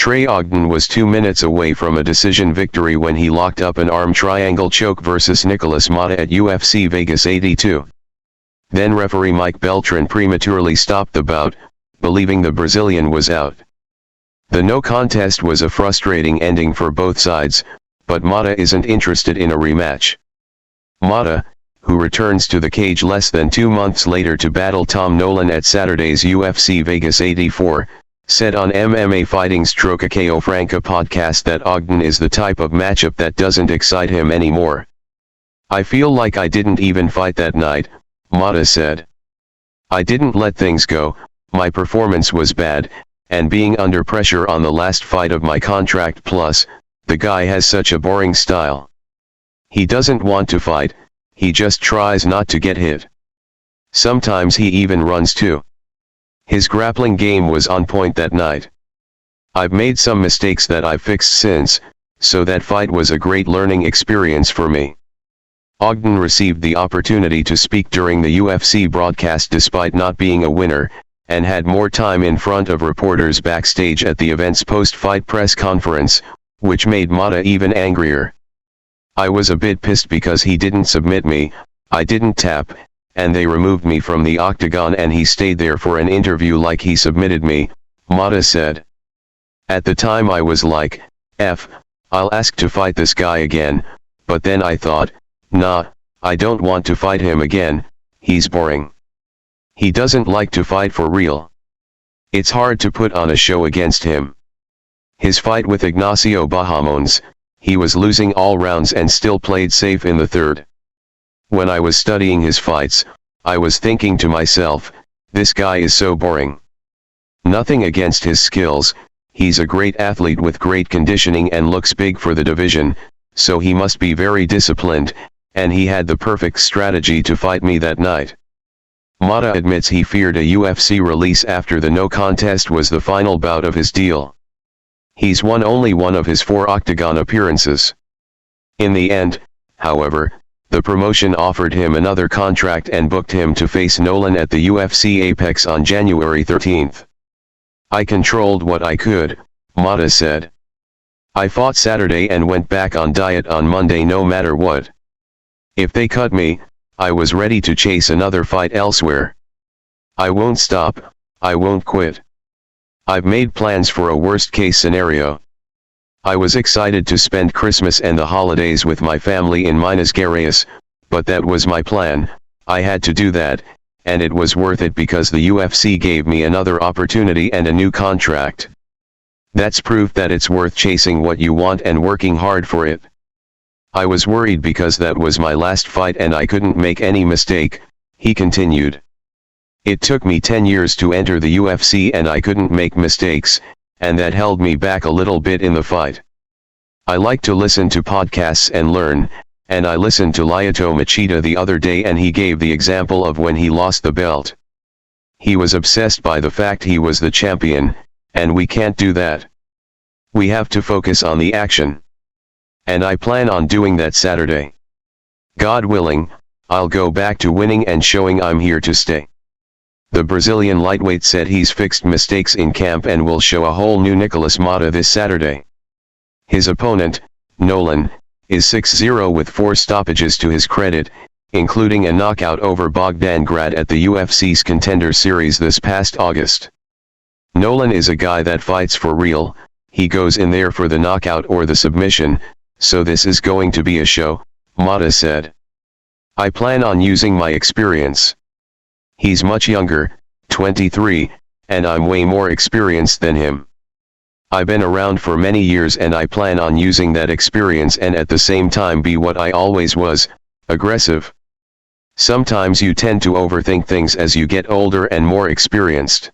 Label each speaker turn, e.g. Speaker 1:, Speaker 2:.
Speaker 1: Trey Ogden was 2 minutes away from a decision victory when he locked up an arm triangle choke versus Nikolas Motta at UFC Vegas 82. Then referee Mike Beltran prematurely stopped the bout, believing the Brazilian was out. The no contest was a frustrating ending for both sides, but Motta isn't interested in a rematch. Motta, who returns to the cage less than 2 months later to battle Tom Nolan at Saturday's UFC Vegas 84, said on MMA Fighting's Trocação Franca podcast that Ogden is the type of matchup that doesn't excite him anymore. "I feel like I didn't even fight that night," Motta said. "I didn't let things go, my performance was bad, and being under pressure on the last fight of my contract plus, the guy has such a boring style. He doesn't want to fight, he just tries not to get hit. Sometimes he even runs too. His grappling game was on point that night. I've made some mistakes that I've fixed since, so that fight was a great learning experience for me." Ogden received the opportunity to speak during the UFC broadcast despite not being a winner, and had more time in front of reporters backstage at the event's post-fight press conference, which made Motta even angrier. "I was a bit pissed because he didn't submit me, I didn't tap, and they removed me from the octagon and he stayed there for an interview like he submitted me," Motta said. "At the time I was like, I'll ask to fight this guy again, but then I thought, nah, I don't want to fight him again, he's boring. He doesn't like to fight for real. It's hard to put on a show against him. His fight with Ignacio Bahamondes, he was losing all rounds and still played safe in the third. When I was studying his fights, I was thinking to myself, this guy is so boring. Nothing against his skills, he's a great athlete with great conditioning and looks big for the division, so he must be very disciplined, and he had the perfect strategy to fight me that night." Motta admits he feared a UFC release after the no contest was the final bout of his deal. He's won only one of his 4 octagon appearances. In the end, however, the promotion offered him another contract and booked him to face Nolan at the UFC Apex on January 13. "I controlled what I could," Motta said. "I fought Saturday and went back on diet on Monday no matter what. If they cut me, I was ready to chase another fight elsewhere. I won't stop, I won't quit. I've made plans for a worst-case scenario. I was excited to spend Christmas and the holidays with my family in Minas Gerais, but that was my plan, I had to do that, and it was worth it because the UFC gave me another opportunity and a new contract. That's proof that it's worth chasing what you want and working hard for it. I was worried because that was my last fight and I couldn't make any mistake," he continued. "It took me 10 years to enter the UFC and I couldn't make mistakes, and that held me back a little bit in the fight. I like to listen to podcasts and learn, and I listened to Lyoto Machida the other day and he gave the example of when he lost the belt. He was obsessed by the fact he was the champion, and we can't do that. We have to focus on the action. And I plan on doing that Saturday. God willing, I'll go back to winning and showing I'm here to stay." The Brazilian lightweight said he's fixed mistakes in camp and will show a whole new Nikolas Motta this Saturday. His opponent, Nolan, is 6-0 with 4 stoppages to his credit, including a knockout over Bogdan Grad at the UFC's Contender Series this past August. Nolan is a guy that fights for real, he goes in there for the knockout or the submission, so this is going to be a show, Motta said. "I plan on using my experience. He's much younger, 23, and I'm way more experienced than him. I've been around for many years and I plan on using that experience and at the same time be what I always was, aggressive. Sometimes you tend to overthink things as you get older and more experienced.